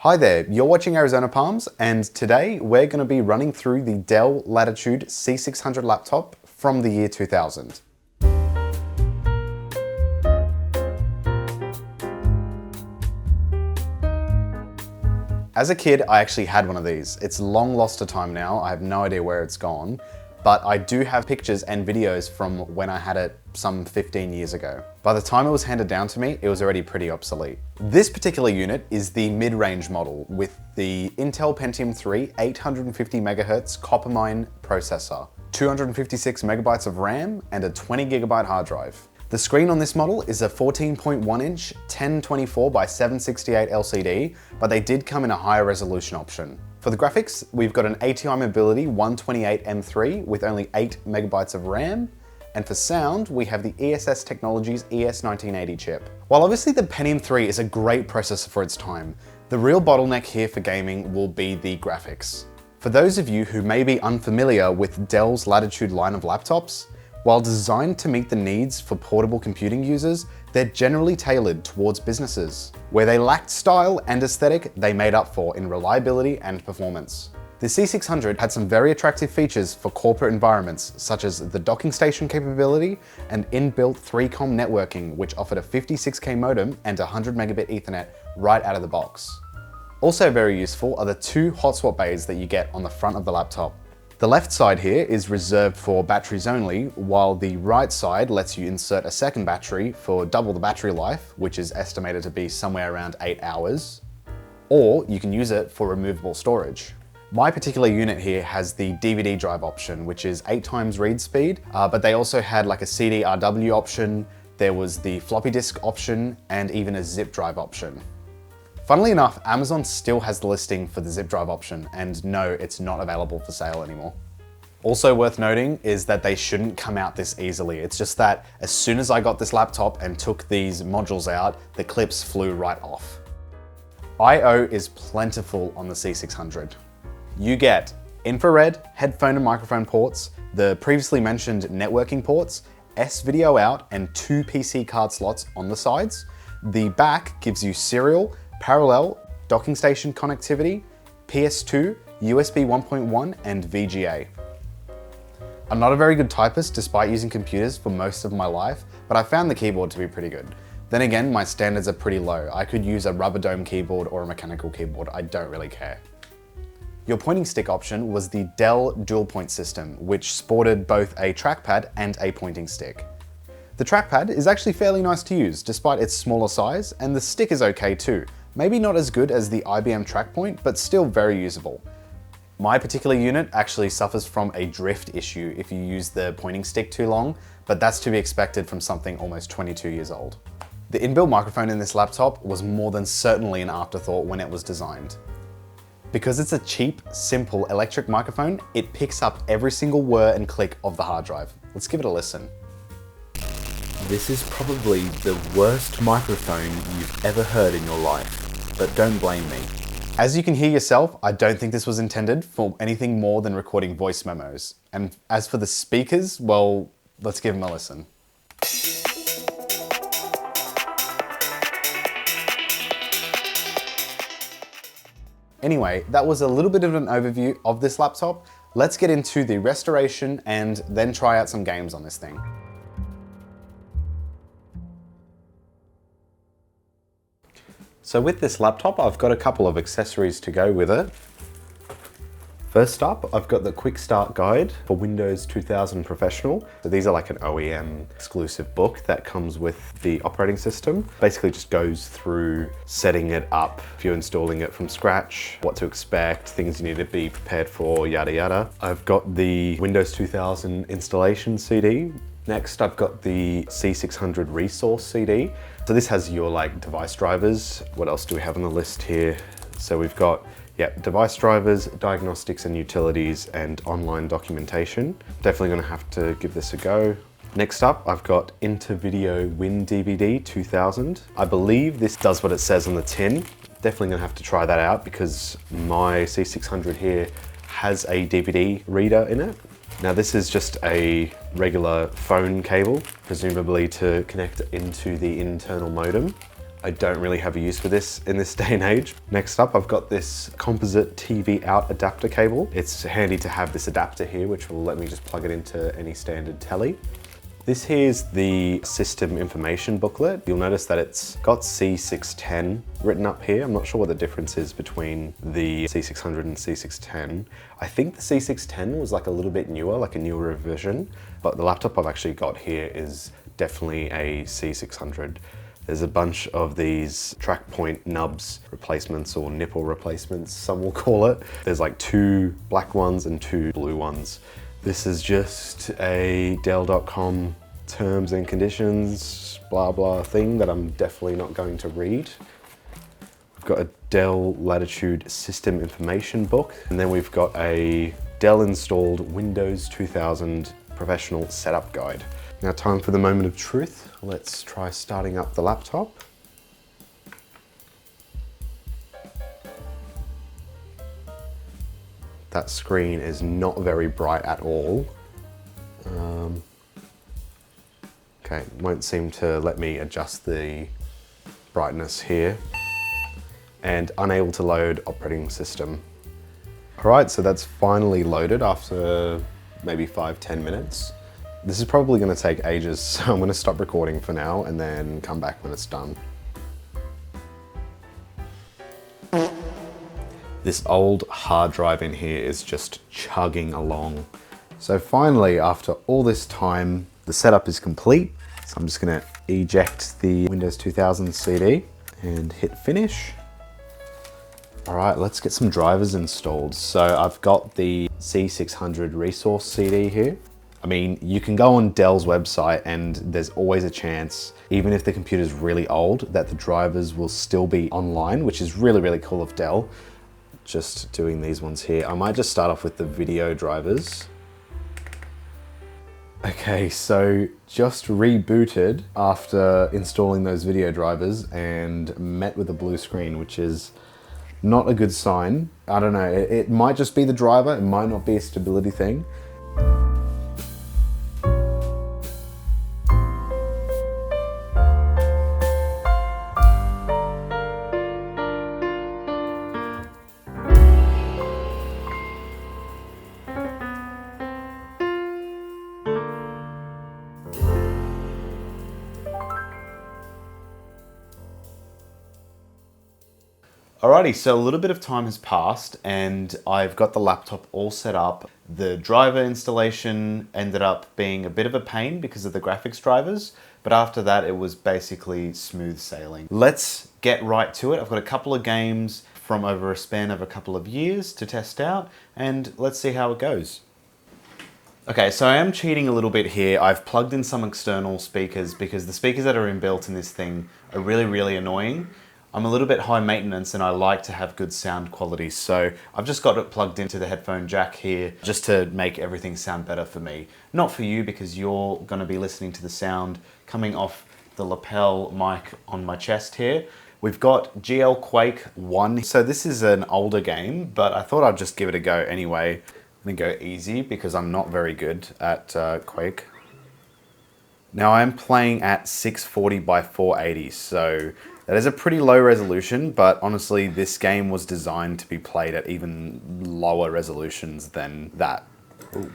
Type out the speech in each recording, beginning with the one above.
Hi there, you're watching Arizona Palms, and today we're going to be running through the Dell Latitude C600 laptop from the year 2000. As a kid, I actually had one of these. It's long lost to time now, I have no idea where it's gone, but I do have pictures and videos from when I had it some 15 years ago. By the time it was handed down to me, it was already pretty obsolete. This particular unit is the mid-range model with the Intel Pentium 3 850 MHz Coppermine processor, 256 megabytes of RAM, and a 20 gigabyte hard drive. The screen on this model is a 14.1 inch 1024 by 768 LCD, but they did come in a higher resolution option. For the graphics, we've got an ATI Mobility 128 M3 with only 8 megabytes of RAM, and for sound, we have the ESS Technologies ES1980 chip. While obviously the Pentium 3 is a great processor for its time, the real bottleneck here for gaming will be the graphics. For those of you who may be unfamiliar with Dell's Latitude line of laptops, while designed to meet the needs for portable computing users, they're generally tailored towards businesses. Where they lacked style and aesthetic, they made up for in reliability and performance. The C600 had some very attractive features for corporate environments, such as the docking station capability and inbuilt 3Com networking, which offered a 56K modem and 100 megabit Ethernet right out of the box. Also very useful are the two hot swap bays that you get on the front of the laptop. The left side here is reserved for batteries only, while the right side lets you insert a second battery for double the battery life, which is estimated to be somewhere around 8 hours, or you can use it for removable storage. My particular unit here has the DVD drive option, which is 8 times read speed, but they also had like a CD-RW option, there was the floppy disk option, and even a zip drive option. Funnily enough, Amazon still has the listing for the zip drive option, and no, it's not available for sale anymore. Also worth noting is that they shouldn't come out this easily. It's just that as soon as I got this laptop and took these modules out, the clips flew right off. I/O is plentiful on the C600. You get infrared, headphone and microphone ports, the previously mentioned networking ports, S-video out, and 2 PC card slots on the sides. The back gives you serial, parallel, docking station connectivity, PS2, USB 1.1, and VGA. I'm not a very good typist despite using computers for most of my life, but I found the keyboard to be pretty good. Then again, my standards are pretty low. I could use a rubber dome keyboard or a mechanical keyboard, I don't really care. Your pointing stick option was the Dell dual point system, which sported both a trackpad and a pointing stick. The trackpad is actually fairly nice to use despite its smaller size, and the stick is okay too. Maybe not as good as the IBM TrackPoint, but still very usable. My particular unit actually suffers from a drift issue if you use the pointing stick too long, but that's to be expected from something almost 22 years old. The inbuilt microphone in this laptop was more than certainly an afterthought when it was designed. Because it's a cheap, simple electric microphone, it picks up every single whir and click of the hard drive. Let's give it a listen. This is probably the worst microphone you've ever heard in your life, but don't blame me. As you can hear yourself, I don't think this was intended for anything more than recording voice memos. And as for the speakers, well, let's give them a listen. Anyway, that was a little bit of an overview of this laptop. Let's get into the restoration and then try out some games on this thing. So with this laptop, I've got a couple of accessories to go with it. First up, I've got the quick start guide for Windows 2000 Professional. So these are like an OEM exclusive book that comes with the operating system. Basically just goes through setting it up, if you're installing it from scratch, what to expect, things you need to be prepared for, yada yada. I've got the Windows 2000 installation CD. Next, I've got the C600 resource CD. So this has your like device drivers. What else do we have on the list here? So we've got device drivers, diagnostics and utilities, and online documentation. Definitely gonna have to give this a go. Next up, I've got Intervideo WinDVD 2000. I believe this does what it says on the tin. Definitely gonna have to try that out because my C600 here has a DVD reader in it. Now this is just a regular phone cable, presumably to connect into the internal modem. I don't really have a use for this in this day and age. Next up, I've got this composite TV out adapter cable. It's handy to have this adapter here, which will let me just plug it into any standard telly. This here's the system information booklet. You'll notice that it's got C610 written up here. I'm not sure what the difference is between the C600 and C610. I think the C610 was like a little bit newer, like a newer revision, but the laptop I've actually got here is definitely a C600. There's a bunch of these track point nubs replacements or nipple replacements, some will call it. There's like 2 black ones and 2 blue ones. This is just a Dell.com terms and conditions, blah, blah thing that I'm definitely not going to read. We've got a Dell Latitude system information book, and then we've got a Dell installed Windows 2000 professional setup guide. Now time for the moment of truth. Let's try starting up the laptop. That screen is not very bright at all. Okay, won't seem to let me adjust the brightness here. And unable to load operating system. All right, so that's finally loaded after maybe 5-10 minutes. This is probably gonna take ages, so I'm gonna stop recording for now and then come back when it's done. This old hard drive in here is just chugging along. So finally, after all this time, the setup is complete. So I'm just gonna eject the Windows 2000 CD and hit finish. All right, let's get some drivers installed. So I've got the C600 resource CD here. I mean, you can go on Dell's website and there's always a chance, even if the computer's really old, that the drivers will still be online, which is really, really cool of Dell. Just doing these ones here. I might just start off with the video drivers. Okay, so just rebooted after installing those video drivers and met with a blue screen, which is not a good sign. I don't know, it might just be the driver, it might not be a stability thing. Alrighty, so a little bit of time has passed and I've got the laptop all set up. The driver installation ended up being a bit of a pain because of the graphics drivers, but after that it was basically smooth sailing. Let's get right to it. I've got a couple of games from over a span of a couple of years to test out, and let's see how it goes. Okay, so I am cheating a little bit here. I've plugged in some external speakers because the speakers that are inbuilt in this thing are really, really annoying. I'm a little bit high maintenance and I like to have good sound quality, so I've just got it plugged into the headphone jack here just to make everything sound better for me. Not for you, because you're going to be listening to the sound coming off the lapel mic on my chest here. We've got GL Quake 1. So this is an older game, but I thought I'd just give it a go anyway. I'm going to go easy because I'm not very good at Quake. Now I'm playing at 640 by 480, so that is a pretty low resolution, but honestly, this game was designed to be played at even lower resolutions than that. Ooh.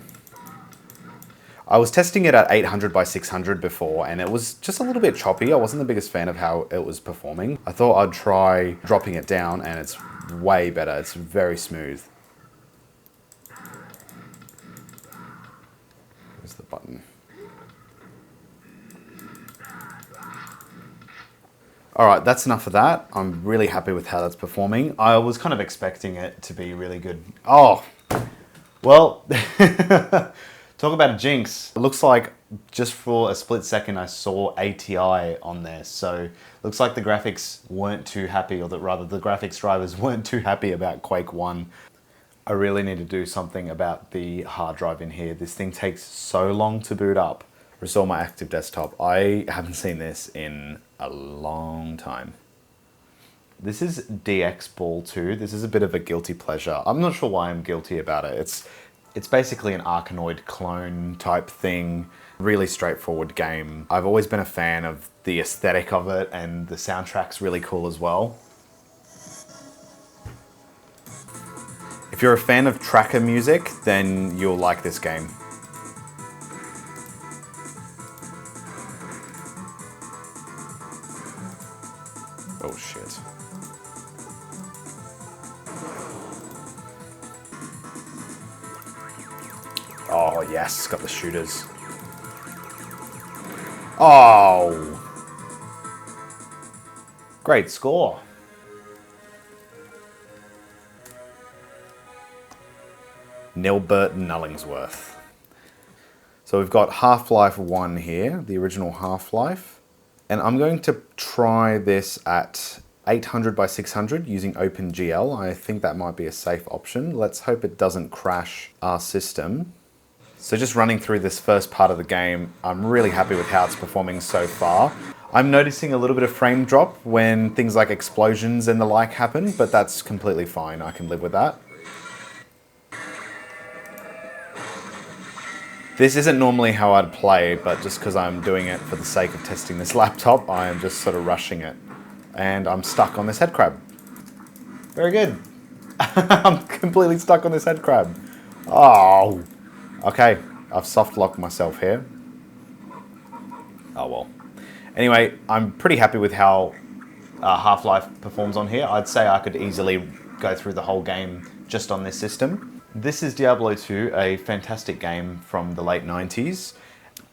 I was testing it at 800 by 600 before, and it was just a little bit choppy. I wasn't the biggest fan of how it was performing. I thought I'd try dropping it down, and it's way better. It's very smooth. Where's the button? All right, that's enough of that. I'm really happy with how that's performing. I was kind of expecting it to be really good. Oh, well, talk about a jinx. It looks like just for a split second I saw ATI on there. So looks like the graphics weren't too happy, or that rather the graphics drivers weren't too happy about Quake 1. I really need to do something about the hard drive in here. This thing takes so long to boot up. Restore my active desktop. I haven't seen this in a long time. This is DX Ball 2. This is a bit of a guilty pleasure. I'm not sure why I'm guilty about it. It's It's basically an Arkanoid clone type thing. Really straightforward game. I've always been a fan of the aesthetic of it, and the soundtrack's really cool as well. If you're a fan of tracker music, then you'll like this game. Oh shit. Oh yes, got the shooters. Oh! Great score. Nilbert Nullingsworth. So we've got Half-Life 1 here, the original Half-Life. And I'm going to try this at 800 by 600 using OpenGL. I think that might be a safe option. Let's hope it doesn't crash our system. So just running through this first part of the game, I'm really happy with how it's performing so far. I'm noticing a little bit of frame drop when things like explosions and the like happen, but that's completely fine. I can live with that. This isn't normally how I'd play, but just because I'm doing it for the sake of testing this laptop, I am just sort of rushing it. And I'm stuck on this head crab. Very good. I'm completely stuck on this head crab. Oh. Okay, I've soft locked myself here. Oh well. Anyway, I'm pretty happy with how Half-Life performs on here. I'd say I could easily go through the whole game just on this system. This is Diablo 2, a fantastic game from the late 90s.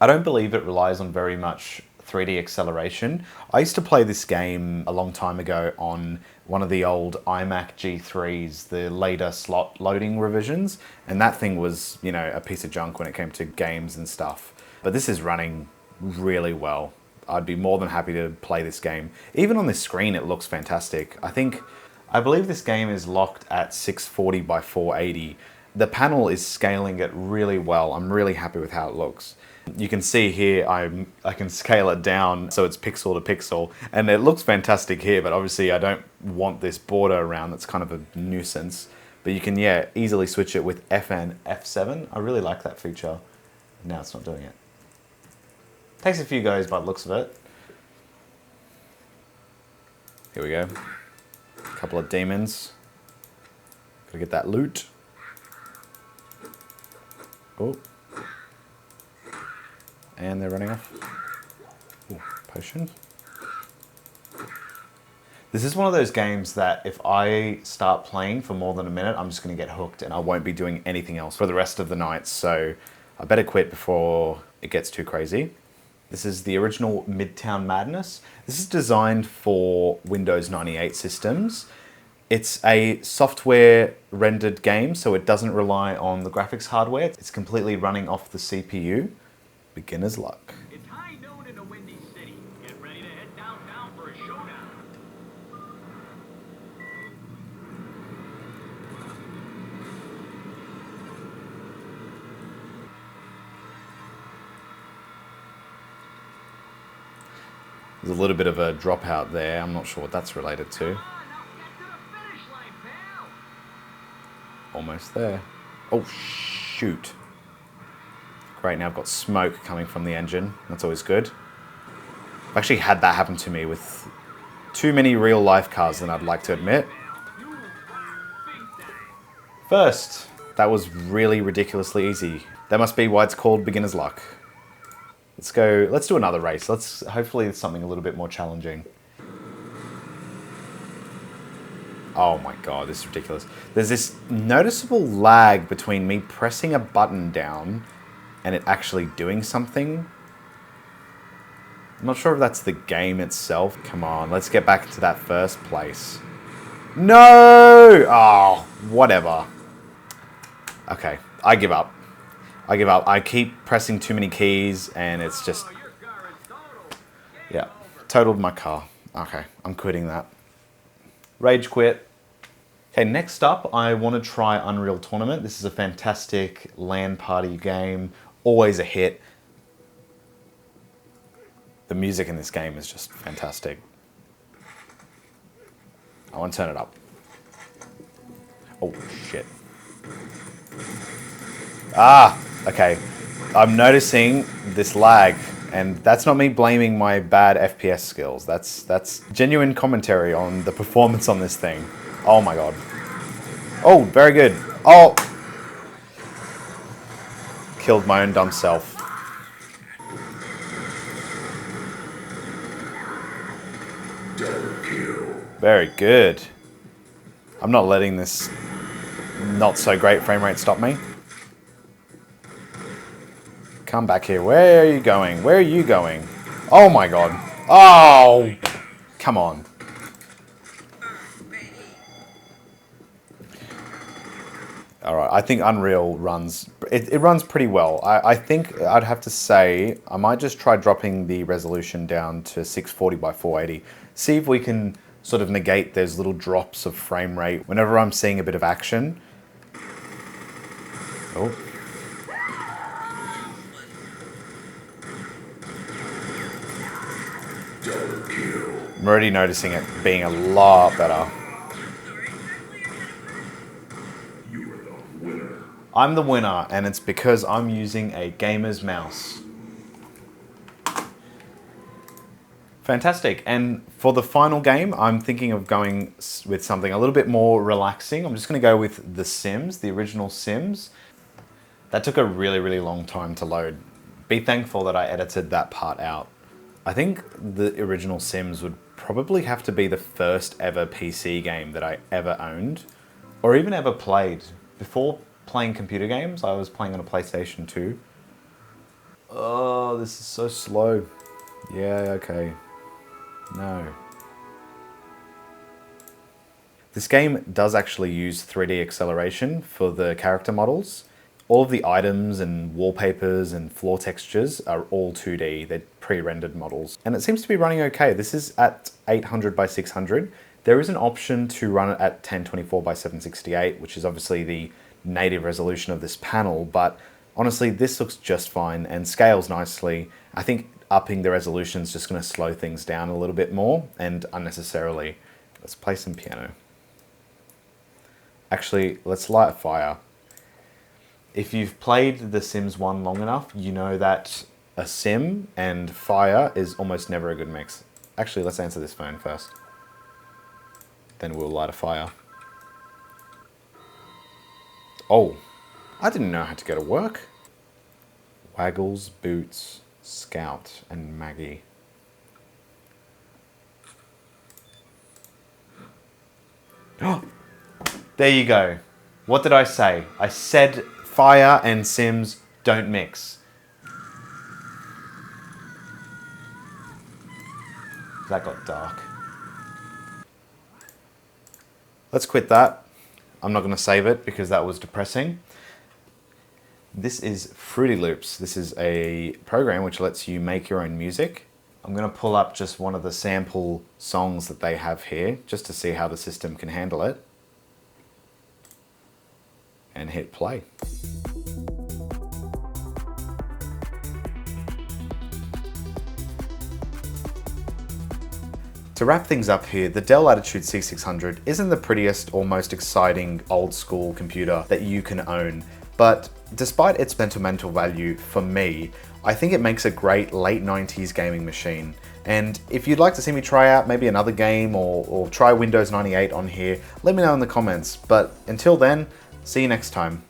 I don't believe it relies on very much 3D acceleration. I used to play this game a long time ago on one of the old iMac G3s, the later slot loading revisions, and that thing was, you know, a piece of junk when it came to games and stuff. But this is running really well. I'd be more than happy to play this game. Even on this screen, it looks fantastic. I believe this game is locked at 640 by 480. The panel is scaling it really well. I'm really happy with how it looks. You can see here, I can scale it down so it's pixel to pixel, and it looks fantastic here, but obviously I don't want this border around. That's kind of a nuisance. But you can, yeah, easily switch it with F and F7. I really like that feature. Now it's not doing it. Takes a few goes by the looks of it. Here we go. A couple of demons. Gotta get that loot. Oh. And they're running off. Ooh, potion. This is one of those games that if I start playing for more than a minute, I'm just going to get hooked and I won't be doing anything else for the rest of the night. So I better quit before it gets too crazy. This is the original Midtown Madness. This is designed for Windows 98 systems. It's a software rendered game, so it doesn't rely on the graphics hardware. It's completely running off the CPU. Beginner's luck. It's high noon in the Windy City. Get ready to head downtown for a showdown. There's a little bit of a dropout there. I'm not sure what that's related to. Come on, now get to the finish line, pal. Almost there. Oh, shoot. Great, now I've got smoke coming from the engine. That's always good. I've actually had that happen to me with too many real-life cars than I'd like to admit. First, that was really ridiculously easy. That must be why it's called beginner's luck. Let's do another race. Hopefully it's something a little bit more challenging. Oh my god, this is ridiculous. There's this noticeable lag between me pressing a button down and it actually doing something. I'm not sure if that's the game itself. Come on, let's get back to that first place. No! Oh, whatever. Okay, I give up. I keep pressing too many keys and it's just... Yeah, totaled my car. Okay, I'm quitting that. Rage quit. Okay, next up, I want to try Unreal Tournament. This is a fantastic LAN party game. Always a hit. The music in this game is just fantastic. I want to turn it up. Oh, shit. Ah, okay. I'm noticing this lag, and that's not me blaming my bad FPS skills. That's genuine commentary on the performance on this thing. Oh my god. Oh, very good. Oh! Killed my own dumb self. Very good. I'm not letting this not so great frame rate stop me. Come back here. Where are you going? Where are you going? Oh my god. Oh! Come on. Alright, I think Unreal runs... It runs pretty well. I think I'd have to say I might just try dropping the resolution down to 640 by 480. See if we can sort of negate those little drops of frame rate whenever I'm seeing a bit of action. Oh. I'm already noticing it being a lot better. I'm the winner, and it's because I'm using a gamer's mouse. Fantastic. And for the final game, I'm thinking of going with something a little bit more relaxing. I'm just going to go with The Sims, the original Sims. That took a really, really long time to load. Be thankful that I edited that part out. I think the original Sims would probably have to be the first ever PC game that I ever owned, or even ever played. Before playing computer games, I was playing on a PlayStation 2. Oh, this is so slow. Yeah, okay. No. This game does actually use 3D acceleration for the character models. All of the items and wallpapers and floor textures are all 2D. They're pre-rendered models. And it seems to be running okay. This is at 800 by 600. There is an option to run it at 1024 by 768, which is obviously the native resolution of this panel, but honestly, this looks just fine and scales nicely. I think upping the resolution is just going to slow things down a little bit more and unnecessarily. Let's play some piano. Actually, let's light a fire. If you've played The Sims 1 long enough, you know that a sim and fire is almost never a good mix. Actually, let's answer this phone first. Then we'll light a fire. Oh, I didn't know how to go to work. Waggles, Boots, Scout, and Maggie. Oh, there you go. What did I say? I said fire and Sims don't mix. That got dark. Let's quit that. I'm not going to save it because that was depressing. This is Fruity Loops. This is a program which lets you make your own music. I'm going to pull up just one of the sample songs that they have here just to see how the system can handle it. And hit play. To wrap things up here, the Dell Latitude C600 isn't the prettiest or most exciting old school computer that you can own, but despite its sentimental value for me, I think it makes a great late 90s gaming machine. And if you'd like to see me try out maybe another game or try Windows 98 on here, let me know in the comments. But until then, see you next time.